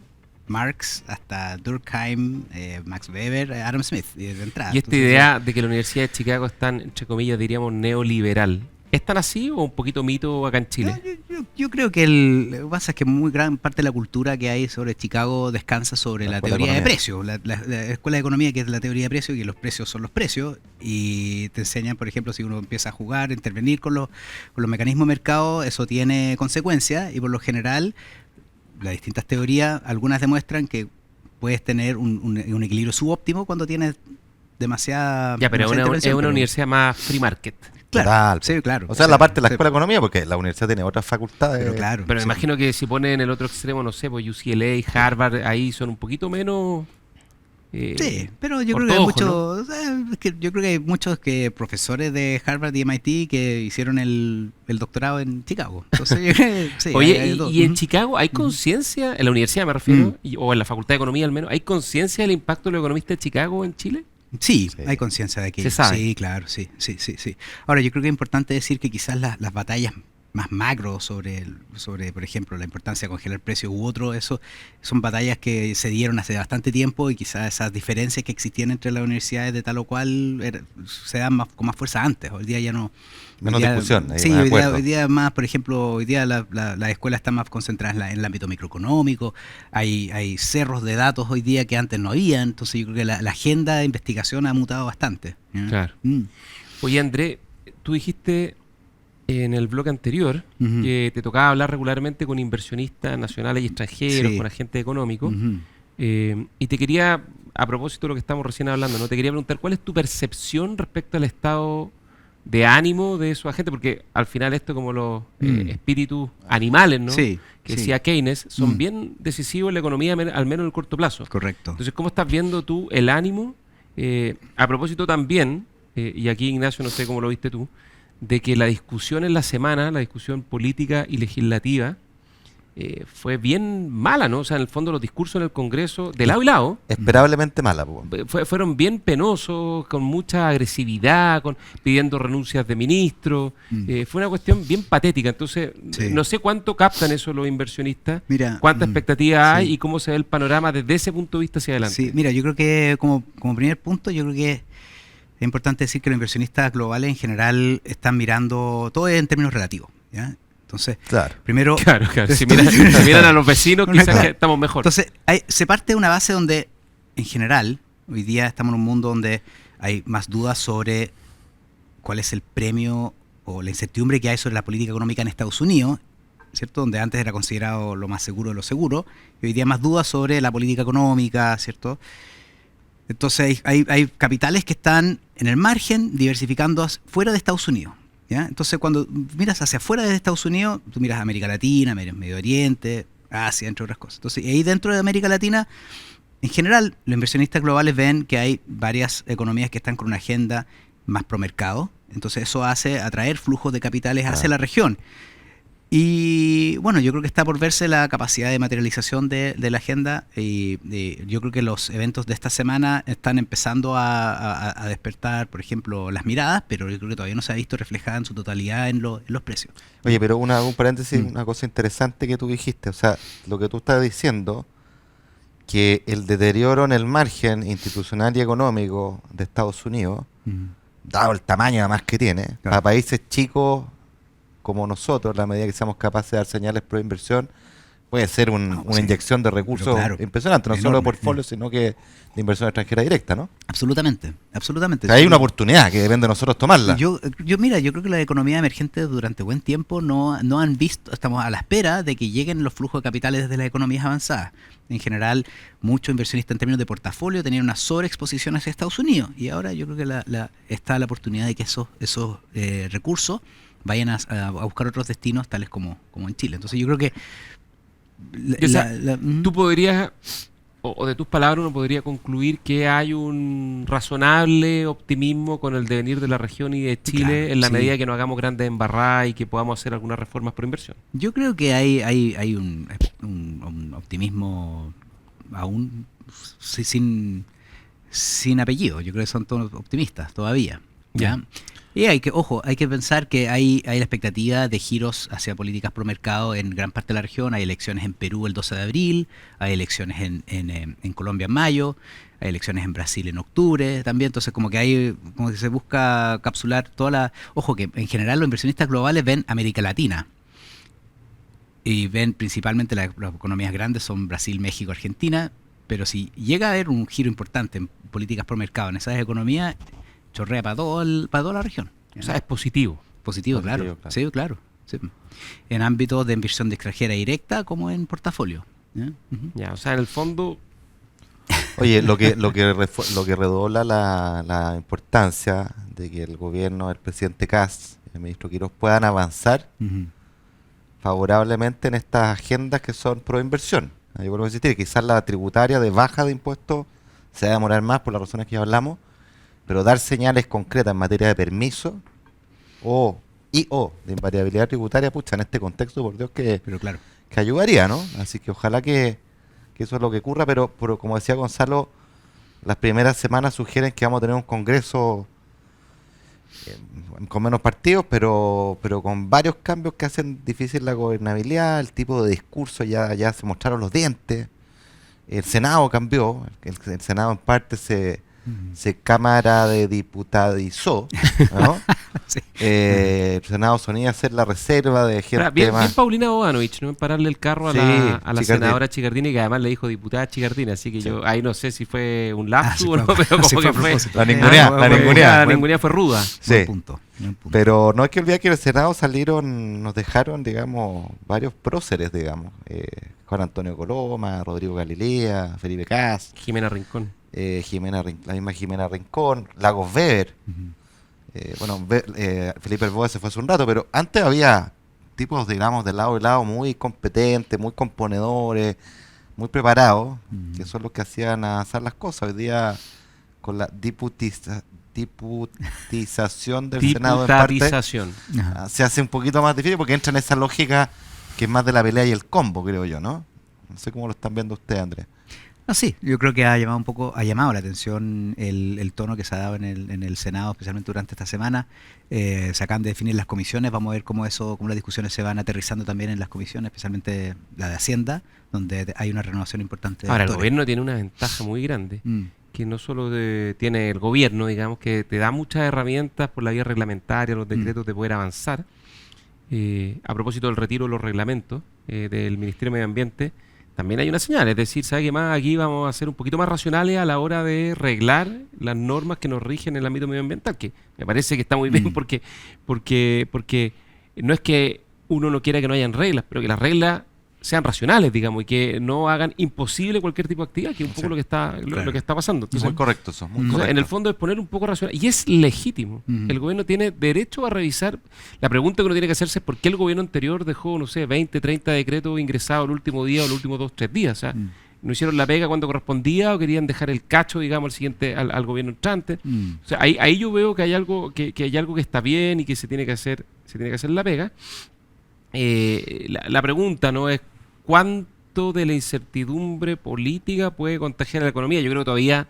Marx hasta Durkheim, Max Weber, Adam Smith, de entrada. Y esta idea de que la Universidad de Chicago es tan, entre comillas, diríamos, neoliberal, ¿es tan así o un poquito mito acá en Chile? No, yo creo que lo que pasa es que muy gran parte de la cultura que hay sobre Chicago descansa sobre la teoría de precios. La escuela de economía, que es la teoría de precios, y que los precios son los precios, y te enseñan, por ejemplo, si uno empieza a jugar, a intervenir con los mecanismos de mercado, eso tiene consecuencias, y por lo general, las distintas teorías, algunas demuestran que puedes tener un equilibrio subóptimo cuando tienes demasiada... Ya, pero es una universidad más free market. Claro, sí, claro. O sea, la parte de la escuela de economía, porque la universidad tiene otras facultades. Pero claro. Pero me imagino que si ponen en el otro extremo, no sé, pues UCLA, Harvard, ahí son un poquito menos... sí, pero yo creo que hay muchos, yo creo que hay muchos profesores de Harvard y MIT que hicieron el doctorado en Chicago. Entonces, sí, oye, ¿y en Chicago hay conciencia, en la universidad me refiero, o en la Facultad de Economía al menos, hay conciencia del impacto de los economistas de Chicago en Chile? Sí, hay conciencia de aquello. ¿Se sabe? Sí, claro, sí. Ahora, yo creo que es importante decir que quizás las batallas más macro sobre, por ejemplo, la importancia de congelar precios u otro, eso son batallas que se dieron hace bastante tiempo y quizás esas diferencias que existían entre las universidades de tal o cual se dan con más fuerza antes. Hoy día ya no... Menos discusión. Sí, hoy día más, por ejemplo, hoy día las escuelas están más concentradas en el ámbito microeconómico, hay cerros de datos hoy día que antes no había, entonces yo creo que la agenda de investigación ha mutado bastante. Claro. Oye, André, tú dijiste en el blog anterior que te tocaba hablar regularmente con inversionistas nacionales y extranjeros, con agentes económicos, y te quería, a propósito de lo que estamos recién hablando, ¿no? Te quería preguntar cuál es tu percepción respecto al estado de ánimo de esos agentes, porque al final esto, como los espíritus animales, ¿no? Sí, que decía Keynes, son bien decisivos en la economía, al menos en el corto plazo. Correcto. Entonces, ¿cómo estás viendo tú el ánimo? A propósito también, y aquí, Ignacio, no sé cómo lo viste tú, de que la discusión en la semana, la discusión política y legislativa, fue bien mala, ¿no? O sea, en el fondo los discursos en el Congreso, de lado y lado, Esperablemente mala. fueron bien penosos, con mucha agresividad, pidiendo renuncias de ministros. Fue una cuestión bien patética. Entonces, no sé cuánto captan eso los inversionistas, cuánta expectativa hay y cómo se ve el panorama desde ese punto de vista hacia adelante. Sí, mira, yo creo que como primer punto, yo creo que es importante decir que los inversionistas globales en general están mirando todo en términos relativos, ¿ya? Entonces, primero... Claro. Si miran a los vecinos, quizás que estamos mejor. Entonces, se parte de una base donde, en general, hoy día estamos en un mundo donde hay más dudas sobre cuál es el premio o la incertidumbre que hay sobre la política económica en Estados Unidos, ¿cierto? Donde antes era considerado lo más seguro de lo seguro, y hoy día hay más dudas sobre la política económica, ¿cierto? Entonces, hay capitales que están en el margen, diversificando fuera de Estados Unidos. ¿Ya? Entonces, cuando miras hacia afuera de Estados Unidos, tú miras América Latina, Medio Oriente, Asia, entre otras cosas. Entonces, ahí dentro de América Latina, en general, los inversionistas globales ven que hay varias economías que están con una agenda más pro mercado. Entonces, eso hace atraer flujos de capitales hacia la región. Y bueno, yo creo que está por verse la capacidad de materialización de la agenda y yo creo que los eventos de esta semana están empezando a despertar, por ejemplo, las miradas, pero yo creo que todavía no se ha visto reflejada en su totalidad en los precios. Oye, pero un paréntesis, una cosa interesante que tú dijiste, o sea, lo que tú estás diciendo, que el deterioro en el margen institucional y económico de Estados Unidos, dado el tamaño además que tiene, para países chicos como nosotros, en la medida que seamos capaces de dar señales pro inversión, puede ser una inyección de recursos impresionante, no solo de portfolio, sino que de inversión extranjera directa, ¿no? Absolutamente. O sea, hay una oportunidad que depende de nosotros tomarla. Mira, yo creo que las economías emergentes durante buen tiempo no han visto, estamos a la espera de que lleguen los flujos de capitales desde las economías avanzadas. En general, muchos inversionistas en términos de portafolio tenían una sobreexposición hacia Estados Unidos y ahora yo creo que está la oportunidad de que esos recursos vayan a buscar otros destinos tales como en Chile. Entonces yo creo que tú podrías, o de tus palabras uno podría concluir que hay un razonable optimismo con el devenir de la región y de Chile en la medida que no hagamos grandes embarradas y que podamos hacer algunas reformas por inversión. Yo creo que hay un optimismo aún sin apellido. Yo creo que son todos optimistas todavía, ¿ya? Y hay que pensar que hay la expectativa de giros hacia políticas pro mercado en gran parte de la región. Hay elecciones en Perú el 12 de abril, hay elecciones en Colombia en mayo, hay elecciones en Brasil en octubre también. Entonces como que se busca capsular toda la... Ojo, que en general los inversionistas globales ven América Latina y ven principalmente las economías grandes son Brasil, México, Argentina, pero si llega a haber un giro importante en políticas pro mercado en esas economías, chorrea para toda la región. O sea, es positivo. Positivo, claro. Sí, claro. Sí. En ámbitos de inversión de extranjera directa como en portafolio. Ya, o sea, en el fondo... Oye, lo que redobla la importancia de que el gobierno, el presidente Kast, el ministro Quirós puedan avanzar favorablemente en estas agendas que son pro inversión. Yo vuelvo a insistir, quizás la tributaria de baja de impuestos se va a demorar más por las razones que ya hablamos, pero dar señales concretas en materia de permiso o de invariabilidad tributaria, pucha, en este contexto, por Dios, que ayudaría, ¿no? Así que ojalá que eso es lo que ocurra, pero como decía Gonzalo, las primeras semanas sugieren que vamos a tener un congreso con menos partidos, pero con varios cambios que hacen difícil la gobernabilidad, el tipo de discurso ya se mostraron los dientes. El Senado cambió, el Senado en parte se cámara de diputadizó, ¿no? Sí. El Senado sonía ser la reserva de gente Bien más... Paulina Bodanovich, ¿no? En pararle el carro a Sí, la Chicardini. senadora Chicardini, que además le dijo diputada Chicardini, así que Sí. yo ahí no sé si fue un lapsus sí o no, fue- pero como sí fue que a fue... propósito. La ningunea, la ningunea. La ningunea fue ruda. Sí. Buen punto. Pero no hay que olvidar que el Senado nos dejaron, digamos, varios próceres, digamos. Juan Antonio Coloma, Rodrigo Galilea, Felipe Cas, Jimena Rincón. la misma Jimena Rincón, Lagos Weber. Felipe Alboa se fue hace un rato, pero antes había tipos, digamos, de lado y lado muy competentes, muy componedores, muy preparados, que son los que hacían avanzar las cosas. Hoy día, con la diputización del Senado en parte, Diputadización. se hace un poquito más difícil porque entra en esa lógica que es más de la pelea y el combo, creo yo, ¿no? No sé cómo lo están viendo ustedes, Andrés. No, sí, yo creo que ha llamado la atención el tono que se ha dado en el Senado, especialmente durante esta semana. Se acaban de definir las comisiones, vamos a ver cómo las discusiones se van aterrizando también en las comisiones, especialmente la de Hacienda, donde hay una renovación importante de Ahora, el actores. gobierno tiene una ventaja muy grande, que no solo tiene el gobierno, digamos, que te da muchas herramientas por la vía reglamentaria, los decretos de poder avanzar. A propósito del retiro de los reglamentos del Ministerio de Medio Ambiente, también hay una señal, es decir, ¿sabe qué más? Aquí vamos a ser un poquito más racionales a la hora de reglar las normas que nos rigen en el ámbito medioambiental, que me parece que está muy bien porque no es que uno no quiera que no hayan reglas, pero que las reglas sean racionales, digamos, y que no hagan imposible cualquier tipo de actividad, que es un poco Sí. lo que está pasando. Entonces, Muy correcto eso, muy entonces, correcto. en el fondo es poner un poco racional. Y es legítimo. Ujú. El gobierno tiene derecho a revisar. La pregunta que uno tiene que hacerse es por qué el gobierno anterior dejó, no sé, 20, 30 decretos ingresados el último día o los últimos 2, 3 días. O sea, no hicieron la pega cuando correspondía o querían dejar el cacho, digamos, al gobierno entrante. O sea, ahí yo veo que hay algo que hay algo que está bien y que se tiene que hacer la pega. La pregunta no es cuánto de la incertidumbre política puede contagiar a la economía. Yo creo que todavía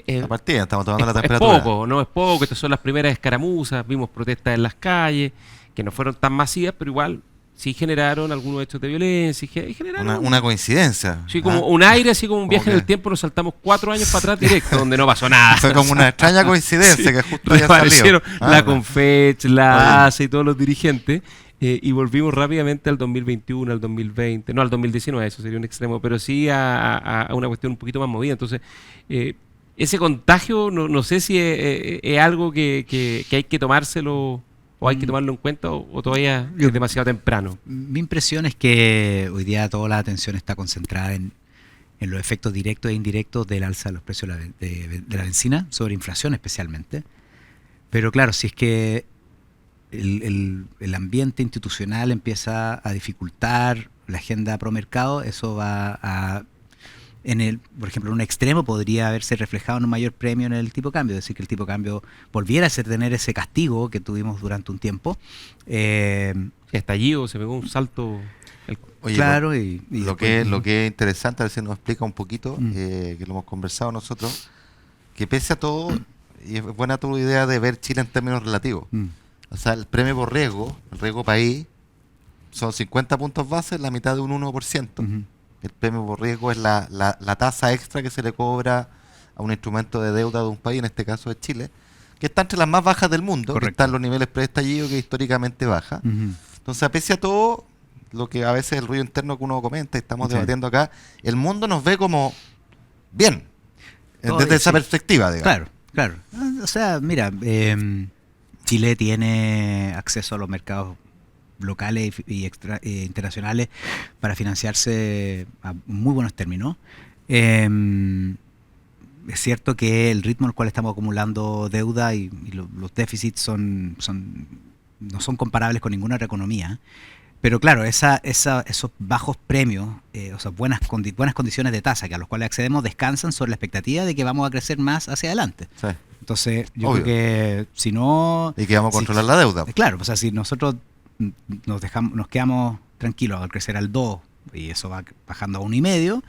La partida, estamos tomando la es temperatura. poco, no es poco. Estas son las primeras escaramuzas, vimos protestas en las calles que no fueron tan masivas, pero igual sí generaron algunos hechos de violencia y generaron Una coincidencia. sí, como un aire, así como un Como viaje en que- el tiempo. Nos saltamos 4 años para atrás directo, donde no pasó nada. Fue como una extraña coincidencia que justo haya Reaparecieron salido. la Confech, la Oye. ASA y todos los dirigentes, y volvimos rápidamente al 2021, al 2020, no al 2019, eso sería un extremo, pero sí a una cuestión un poquito más movida. Entonces, ese contagio no sé si es algo que hay que tomárselo o hay que tomarlo en cuenta o todavía es demasiado temprano. Mi impresión es que hoy día toda la atención está concentrada en los efectos directos e indirectos del alza de los precios de la benzina, sobre inflación especialmente. Pero claro, si es que el ambiente institucional empieza a dificultar la agenda pro mercado, eso va a, por ejemplo, en un extremo podría haberse reflejado en un mayor premio en el tipo de cambio, es decir, que el tipo de cambio volviera a tener ese castigo que tuvimos durante un tiempo. Estallido, se pegó un salto. Oye, Claro, lo que es interesante, a ver si nos explica un poquito, que lo hemos conversado nosotros, que pese a todo, y es buena tu idea de ver Chile en términos relativos. O sea, el premio por riesgo, el riesgo país, son 50 puntos base, la mitad de un 1%. El premio por riesgo es la tasa extra que se le cobra a un instrumento de deuda de un país, en este caso de Chile, que está entre las más bajas del mundo, que está en los niveles preestallido, que es históricamente baja. Entonces, pese a todo, lo que a veces el ruido interno que uno comenta, y estamos debatiendo acá, el mundo nos ve como bien, desde esa perspectiva, digamos. Claro. O sea, mira, Chile tiene acceso a los mercados locales y internacionales para financiarse a muy buenos términos. Es cierto que el ritmo al cual estamos acumulando deuda y los déficits no son comparables con ninguna otra economía. Pero claro, esos bajos premios, o sea, buenas condiciones de tasa a los cuales accedemos descansan sobre la expectativa de que vamos a crecer más hacia adelante. Sí. Entonces, yo Obvio. creo que si no... Y que vamos a controlar la deuda. Claro, o sea, si nosotros nos quedamos tranquilos al crecer al 2 y eso va bajando a 1,5,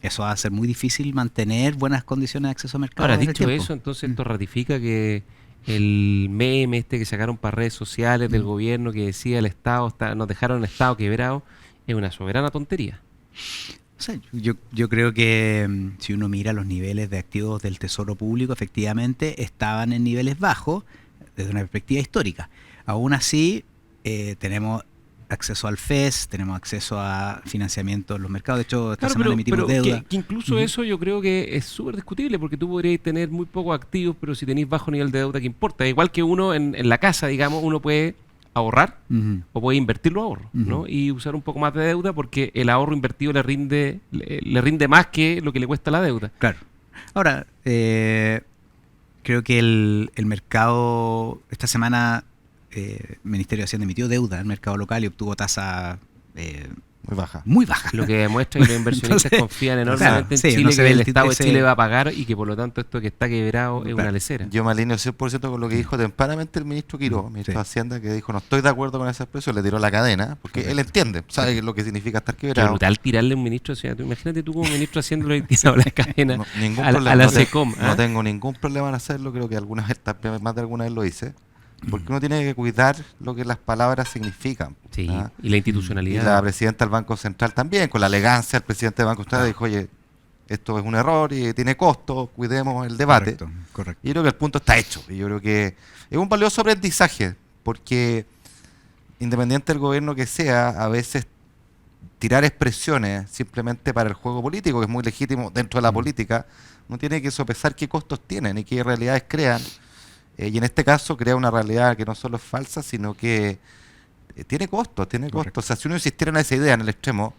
eso va a ser muy difícil mantener buenas condiciones de acceso a mercado. Ahora, en el dicho tiempo. eso, entonces esto ratifica que el meme que sacaron para redes sociales del gobierno que decía el Estado nos dejaron en estado quebrado, es una soberana tontería. O sea, yo creo que si uno mira los niveles de activos del Tesoro Público, efectivamente estaban en niveles bajos desde una perspectiva histórica. Aún así, tenemos acceso al FES, tenemos acceso a financiamiento en los mercados. De hecho, esta semana emitimos deuda. Que incluso eso yo creo que es súper discutible, porque tú podrías tener muy pocos activos, pero si tenéis bajo nivel de deuda, ¿qué importa? Igual que uno en la casa, digamos, uno puede ahorrar o puede invertir los ahorros, ¿no? Y usar un poco más de deuda porque el ahorro invertido le rinde más que lo que le cuesta la deuda. Claro. Ahora, creo que el mercado, esta semana, el Ministerio de Hacienda emitió deuda en el mercado local y obtuvo tasa muy baja. Lo que demuestra que los inversionistas confían enormemente en Chile, que el Estado de Chile va a pagar y que por lo tanto esto que está quebrado es una lecera. Yo me alineo 100% con lo que dijo tempranamente el ministro Quiró, ministro de Hacienda, que dijo no estoy de acuerdo con ese expreso, le tiró la cadena, porque él entiende, sabe lo que significa estar quebrado. Qué brutal tirarle a un ministro de Hacienda. Imagínate tú como ministro haciéndolo y tirando la cadena ningún a problema, la SECOM. No tengo ningún problema en hacerlo, creo que alguna vez, más de alguna vez lo hice. Porque uno tiene que cuidar lo que las palabras significan. Sí, y la institucionalidad. Y la presidenta del Banco Central también, con la elegancia del presidente del Banco Central, dijo, oye, esto es un error y tiene costo, cuidemos el debate. Correcto. Y yo creo que el punto está hecho. Y yo creo que es un valioso aprendizaje, porque independiente del gobierno que sea, a veces tirar expresiones simplemente para el juego político, que es muy legítimo dentro de la política, uno tiene que sopesar qué costos tienen y qué realidades crean. Y en este caso crea una realidad que no solo es falsa, sino que tiene costos, O sea, si uno insistiera en esa idea en el extremo,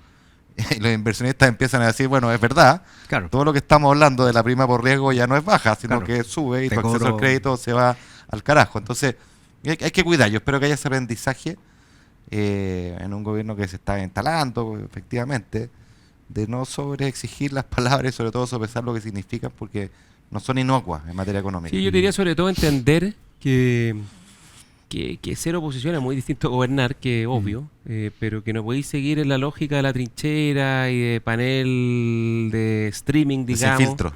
los inversionistas empiezan a decir, bueno, es verdad, todo lo que estamos hablando de la prima por riesgo ya no es baja, sino que sube y tu acceso al crédito se va al carajo. Entonces, hay que cuidar. Yo espero que haya ese aprendizaje en un gobierno que se está instalando, efectivamente, de no sobreexigir las palabras y sobre todo sopesar lo que significan, porque no son inocuas en materia económica. Sí, yo diría sobre todo entender que ser oposición es muy distinto a gobernar, que obvio, pero que no podéis seguir en la lógica de la trinchera y de panel de streaming, digamos, sin filtro.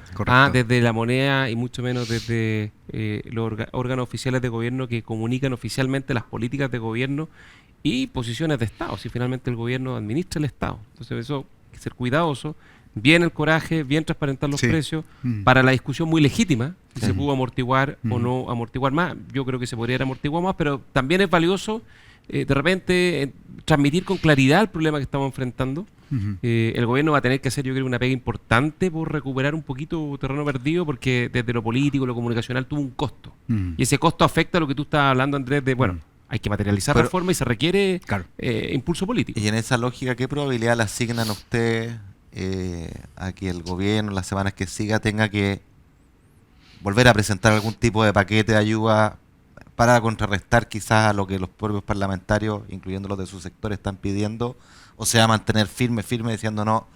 Desde la moneda y mucho menos desde los órganos oficiales de gobierno que comunican oficialmente las políticas de gobierno y posiciones de Estado, si finalmente el gobierno administra el Estado. Entonces eso hay que ser cuidadoso. Bien el coraje, bien transparentar los precios, para la discusión muy legítima, si se pudo amortiguar o no amortiguar más. Yo creo que se podría haber amortiguado más, pero también es valioso de repente transmitir con claridad el problema que estamos enfrentando. El gobierno va a tener que hacer, yo creo, una pega importante por recuperar un poquito terreno perdido, porque desde lo político, lo comunicacional tuvo un costo. Y ese costo afecta a lo que tú estabas hablando, Andrés, de, bueno, hay que materializar reforma y se requiere impulso político. Y en esa lógica, ¿qué probabilidad le asignan a usted a que el gobierno las semanas que siga tenga que volver a presentar algún tipo de paquete de ayuda para contrarrestar quizás a lo que los propios parlamentarios, incluyendo los de su sector, están pidiendo, o sea, mantener firme diciendo no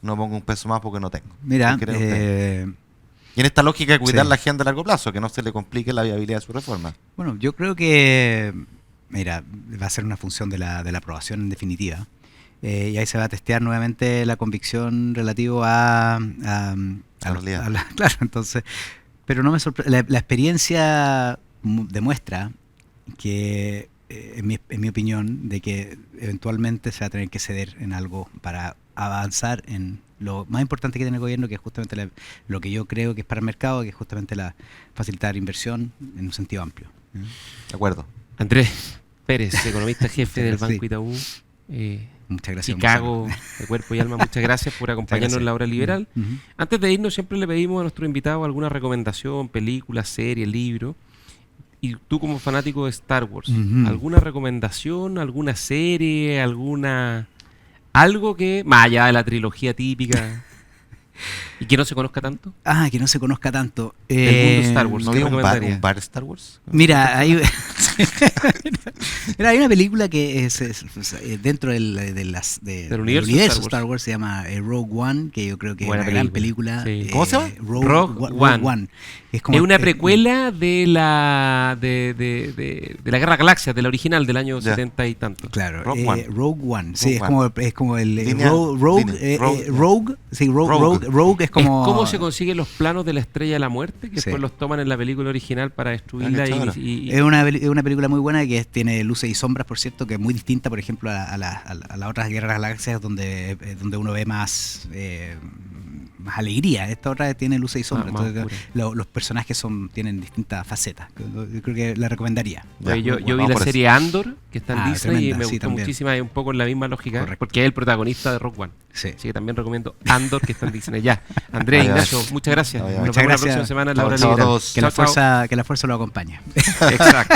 pongo un peso más porque no tengo? Mira, y en esta lógica de cuidar la agenda a largo plazo, que no se le complique la viabilidad de su reforma. Bueno, yo creo que, mira, va a ser una función de la aprobación en definitiva. Y ahí se va a testear nuevamente la convicción relativo a claro, entonces, pero no me sorprende. La experiencia demuestra que, en mi opinión, de que eventualmente se va a tener que ceder en algo para avanzar en lo más importante que tiene el gobierno, que es justamente lo que yo creo que es para el mercado, que es justamente facilitar inversión en un sentido amplio. De acuerdo. Andrés Pérez, economista jefe del Banco Itaú. Muchas gracias. Chicago, de cuerpo y alma, muchas gracias por acompañarnos en la hora liberal. Antes de irnos, siempre le pedimos a nuestro invitado alguna recomendación, película, serie, libro. Y tú como fanático de Star Wars, ¿alguna recomendación, alguna serie, algo que, más allá de la trilogía típica, y que no se conozca tanto? Que no se conozca tanto. El mundo Star Wars. ¿No había un bar Star Wars? Mira, hay una película que es dentro del universo Star Wars, se llama Rogue One, que yo creo que es una gran película. Sí. ¿Cómo se llama? Rogue One. Es una precuela de la Guerra Galaxia, de la original del año 70 y tanto. Claro, Rogue One. Sí, es como el Rogue. Rogue es es como... ¿Cómo se consiguen los planos de la Estrella de la Muerte? Que Sí. después los toman en la película original para destruirla. Claro. Es una película muy buena que tiene luces y sombras, por cierto, que es muy distinta, por ejemplo, a las otras Guerras de las Galaxias donde uno ve más alegría. Esta otra tiene luces y sombras. más Entonces, los personajes tienen distintas facetas. Yo creo que la recomendaría. Ya, Yo bueno, vi vamos la por serie Andor, que está en Disney, tremenda, y me sí, gustó también. muchísimo, es un poco en la misma lógica, Correcto. porque es el protagonista de Rock One. Sí. Así que también recomiendo Andor, que está en Disney. Ya, Andrés, Vaya. Ignacio, muchas gracias. Vaya. Nos Muchas vemos gracias. la próxima semana en la Chao, hora chao a libre. todos. Que la fuerza lo acompañe. Exacto.